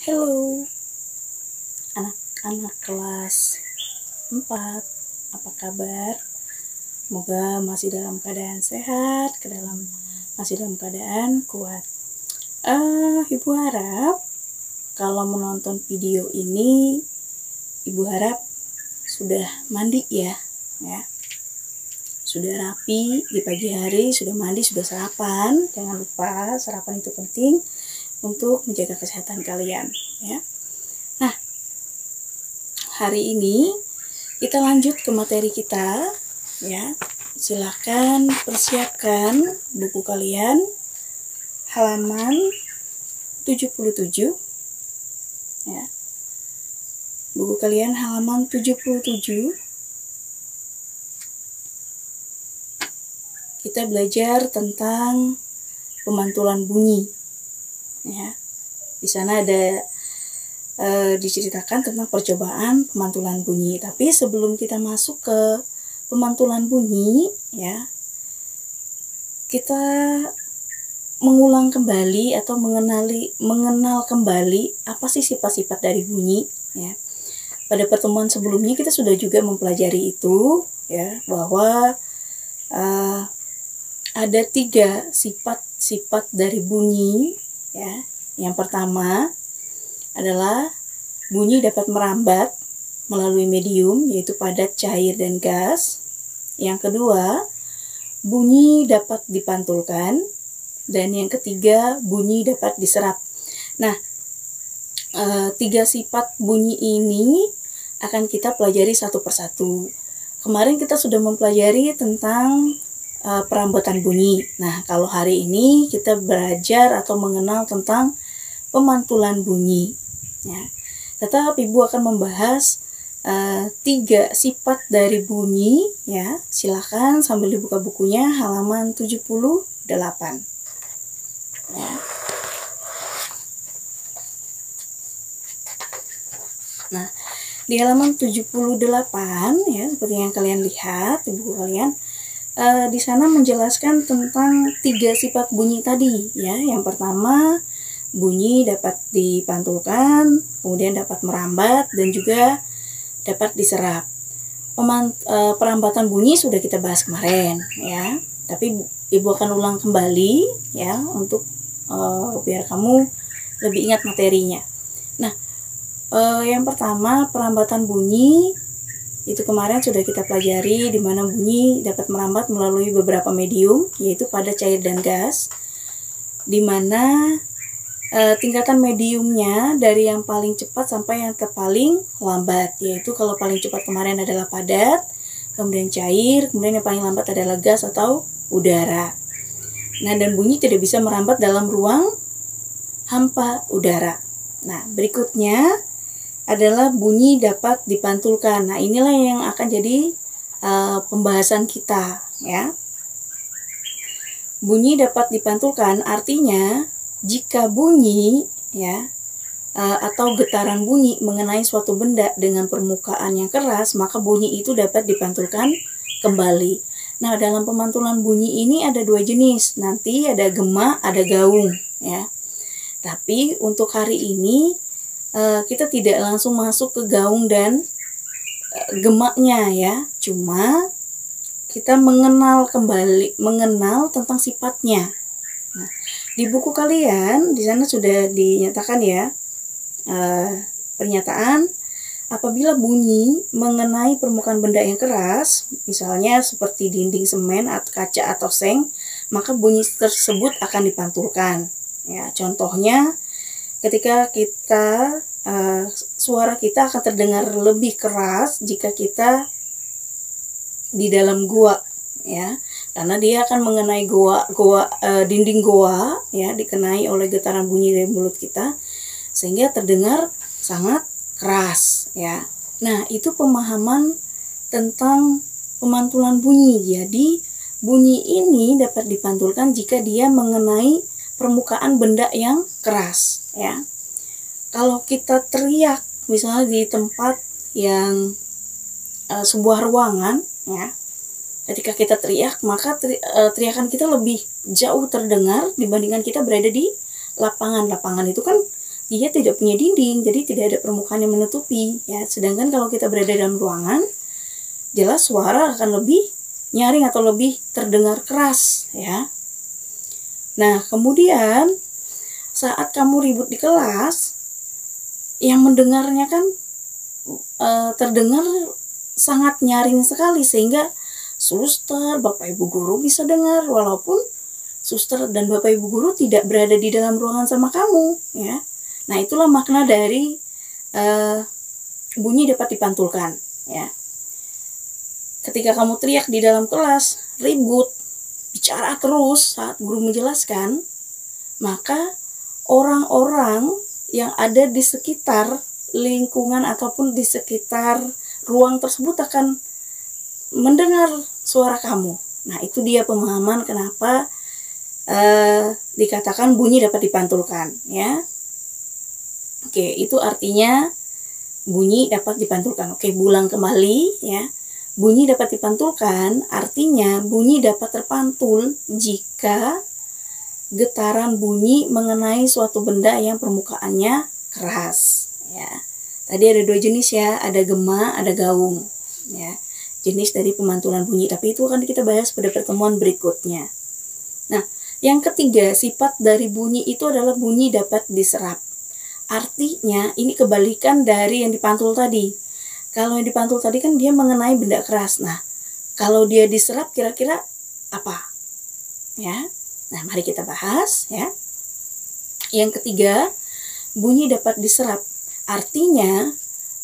Halo anak-anak kelas 4, apa kabar? Semoga masih dalam keadaan sehat, masih dalam keadaan kuat. Ibu harap kalau menonton video ini, Ibu harap sudah mandi ya. Sudah rapi di pagi hari, sudah mandi, sudah sarapan. Jangan lupa sarapan itu penting untuk menjaga kesehatan kalian ya. Nah, hari ini kita lanjut ke materi kita ya. Silakan persiapkan buku kalian halaman 77 ya. Buku kalian halaman 77. Kita belajar tentang pemantulan bunyi ya. Di sana ada diceritakan tentang percobaan pemantulan bunyi. Tapi sebelum kita masuk ke pemantulan bunyi ya, kita mengulang kembali atau mengenal kembali apa sih sifat-sifat dari bunyi ya. Pada pertemuan sebelumnya kita sudah juga mempelajari itu ya, bahwa ada 3 sifat dari bunyi ya. Yang pertama adalah bunyi dapat merambat melalui medium, yaitu padat, cair, dan gas. Yang kedua, bunyi dapat dipantulkan. Dan yang ketiga, bunyi dapat diserap. Nah, 3 sifat bunyi ini akan kita pelajari satu persatu. Kemarin kita sudah mempelajari tentang perambatan bunyi. Nah, kalau hari ini kita belajar atau mengenal tentang pemantulan bunyi ya. Tetap Ibu akan membahas 3 sifat dari bunyi ya. Silakan sambil dibuka bukunya halaman 78 ya. Nah, di halaman 78 ya, seperti yang kalian lihat di buku kalian, di sana menjelaskan tentang 3 sifat bunyi tadi ya. Yang pertama, bunyi dapat dipantulkan, kemudian dapat merambat, dan juga dapat diserap. Perambatan bunyi sudah kita bahas kemarin ya, tapi Ibu akan ulang kembali ya, untuk biar kamu lebih ingat materinya. Nah, yang pertama, perambatan bunyi itu kemarin sudah kita pelajari, di mana bunyi dapat merambat melalui beberapa medium, yaitu padat, cair, dan gas, di mana tingkatan mediumnya dari yang paling cepat sampai yang paling lambat, yaitu kalau paling cepat kemarin adalah padat, kemudian cair, kemudian yang paling lambat adalah gas atau udara. Nah, dan bunyi tidak bisa merambat dalam ruang hampa udara. Nah, berikutnya adalah bunyi dapat dipantulkan. Nah, inilah yang akan jadi pembahasan kita ya. Bunyi dapat dipantulkan artinya jika bunyi ya atau getaran bunyi mengenai suatu benda dengan permukaan yang keras, maka bunyi itu dapat dipantulkan kembali. Nah, dalam pemantulan bunyi ini ada 2 jenis. Nanti ada gema, ada gaung ya. Tapi untuk hari ini kita tidak langsung masuk ke gaung dan gemanya ya. Cuma kita mengenal tentang sifatnya. Nah, di buku kalian di sana sudah dinyatakan ya, pernyataan apabila bunyi mengenai permukaan benda yang keras, misalnya seperti dinding semen atau kaca atau seng, maka bunyi tersebut akan dipantulkan ya. Contohnya ketika kita suara kita akan terdengar lebih keras jika kita di dalam gua ya, karena dia akan mengenai dinding goa ya, dikenai oleh getaran bunyi dari mulut kita sehingga terdengar sangat keras ya. Nah, itu pemahaman tentang pemantulan bunyi. Jadi bunyi ini dapat dipantulkan jika dia mengenai permukaan benda yang keras ya. Kalau kita teriak misalnya di tempat yang sebuah ruangan ya, ketika kita teriak, maka teriakan kita lebih jauh terdengar dibandingkan kita berada di lapangan. Lapangan itu kan dia tidak punya dinding, jadi tidak ada permukaan yang menutupi ya. Sedangkan kalau kita berada dalam ruangan, jelas suara akan lebih nyaring atau lebih terdengar keras ya. Nah, kemudian saat kamu ribut di kelas, yang mendengarnya kan terdengar sangat nyaring sekali, sehingga suster, bapak ibu guru bisa dengar walaupun suster dan bapak ibu guru tidak berada di dalam ruangan sama kamu ya. Nah, itulah makna dari bunyi dapat dipantulkan ya. Ketika kamu teriak di dalam kelas, ribut, bicara terus saat guru menjelaskan, maka orang-orang yang ada di sekitar lingkungan ataupun di sekitar ruang tersebut akan mendengar suara kamu. Nah, itu dia pemahaman kenapa dikatakan bunyi dapat dipantulkan ya. Oke, itu artinya bunyi dapat dipantulkan. Oke, ulang kembali ya. Bunyi dapat dipantulkan artinya bunyi dapat terpantul jika getaran bunyi mengenai suatu benda yang permukaannya keras ya. Tadi ada 2 jenis ya, ada gema, ada gaung ya. Jenis dari pemantulan bunyi, tapi itu akan kita bahas pada pertemuan berikutnya. Nah, yang ketiga, sifat dari bunyi itu adalah bunyi dapat diserap. Artinya ini kebalikan dari yang dipantul tadi. Kalau yang dipantul tadi kan dia mengenai benda keras. Nah, kalau dia diserap kira-kira apa? Ya. Nah, mari kita bahas ya. Yang ketiga, bunyi dapat diserap. Artinya,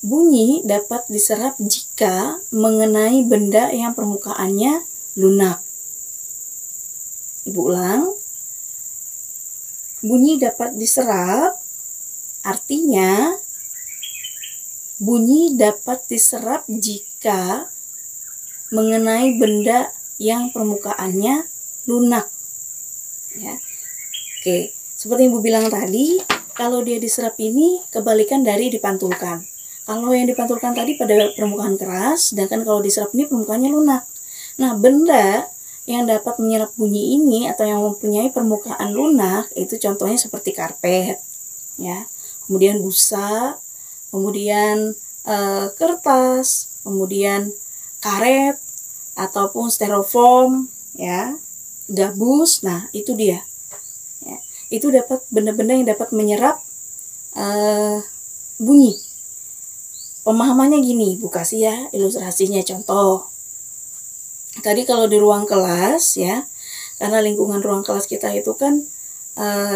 bunyi dapat diserap jika mengenai benda yang permukaannya lunak. Ibu ulang. Bunyi dapat diserap, artinya bunyi dapat diserap jika mengenai benda yang permukaannya lunak. Ya. Oke, seperti yang Ibu bilang tadi, kalau dia diserap ini kebalikan dari dipantulkan. Kalau yang dipantulkan tadi pada permukaan keras, sedangkan kalau diserap ini permukaannya lunak. Nah, benda yang dapat menyerap bunyi ini atau yang mempunyai permukaan lunak itu contohnya seperti karpet, ya, kemudian busa, kemudian kertas, kemudian karet ataupun styrofoam, ya, gabus. Nah, itu dia. Ya, itu dapat benda-benda yang dapat menyerap bunyi. Pemahamannya gini, Bu kasih ya ilustrasinya contoh. Tadi kalau di ruang kelas ya, karena lingkungan ruang kelas kita itu kan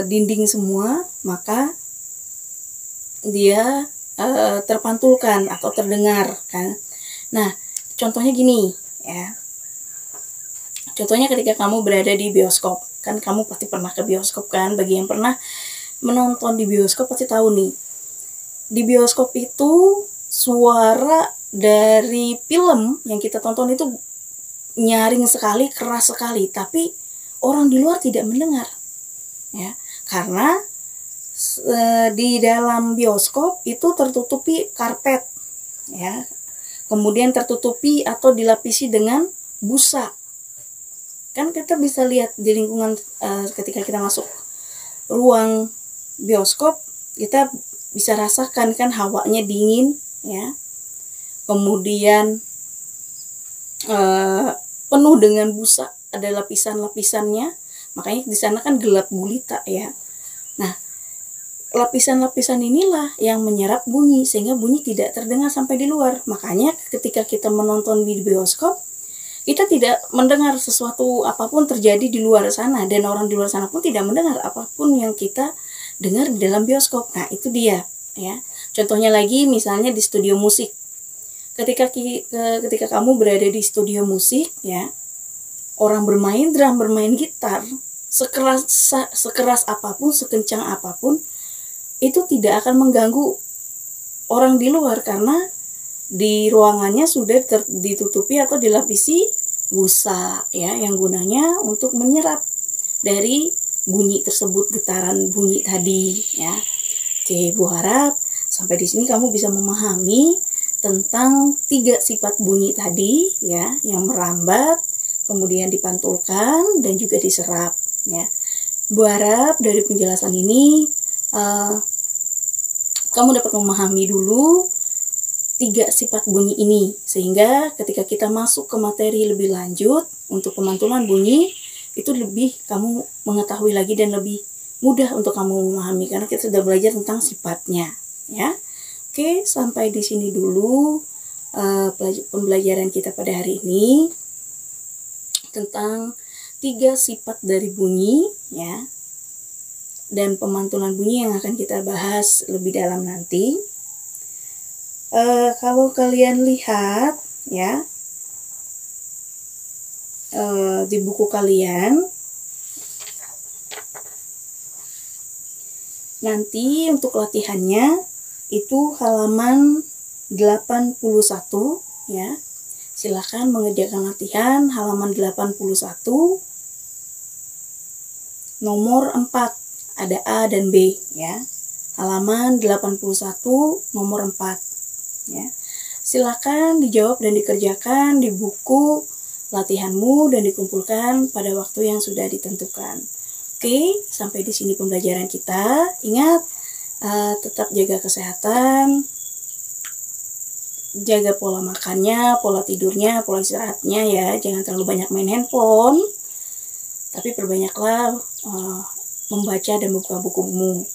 dinding semua, maka dia terpantulkan atau terdengar kan. Nah, contohnya gini ya. Contohnya ketika kamu berada di bioskop, kan kamu pasti pernah ke bioskop kan. Bagi yang pernah menonton di bioskop pasti tahu nih. Di bioskop itu suara dari film yang kita tonton itu nyaring sekali, keras sekali, tapi orang di luar tidak mendengar. Ya, karena di dalam bioskop itu tertutupi karpet, ya, kemudian tertutupi atau dilapisi dengan busa. Kan kita bisa lihat di lingkungan ketika kita masuk ruang bioskop, kita bisa rasakan kan hawanya dingin, ya, kemudian penuh dengan busa, ada lapisan-lapisannya, makanya di sana kan gelap gulita ya. Nah, lapisan-lapisan inilah yang menyerap bunyi sehingga bunyi tidak terdengar sampai di luar. Makanya ketika kita menonton di bioskop, kita tidak mendengar sesuatu apapun terjadi di luar sana, dan orang di luar sana pun tidak mendengar apapun yang kita dengar di dalam bioskop. Nah, itu dia ya. Contohnya lagi misalnya di studio musik. Ketika kamu berada di studio musik ya, orang bermain drum, bermain gitar, sekeras apapun, sekencang apapun, itu tidak akan mengganggu orang di luar karena di ruangannya sudah ditutupi atau dilapisi busa ya, yang gunanya untuk menyerap dari bunyi tersebut, getaran bunyi tadi ya. Oke, Bu harap sampai di sini kamu bisa memahami tentang 3 sifat bunyi tadi ya, yang merambat, kemudian dipantulkan dan juga diserap ya. Bu harap dari penjelasan ini kamu dapat memahami dulu 3 sifat bunyi ini, sehingga ketika kita masuk ke materi lebih lanjut untuk pemantulan bunyi, itu lebih kamu mengetahui lagi dan lebih mudah untuk kamu memahami karena kita sudah belajar tentang sifatnya, ya. Oke, sampai di sini dulu pembelajaran kita pada hari ini tentang 3 sifat dari bunyi, ya, dan pemantulan bunyi yang akan kita bahas lebih dalam nanti. Kalau kalian lihat, ya, di buku kalian, nanti untuk latihannya itu halaman 81, ya. Silakan mengerjakan latihan halaman 81 nomor 4, ada A dan B, ya. Halaman 81 nomor 4, ya. Silakan dijawab dan dikerjakan di buku latihanmu dan dikumpulkan pada waktu yang sudah ditentukan. Oke, sampai di sini pembelajaran kita. Ingat, tetap jaga kesehatan, jaga pola makannya, pola tidurnya, pola istirahatnya, ya. Jangan terlalu banyak main handphone, tapi perbanyaklah membaca dan membuka bukumu.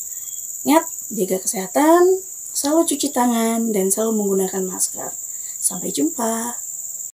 Ingat, jaga kesehatan, selalu cuci tangan, dan selalu menggunakan masker. Sampai jumpa.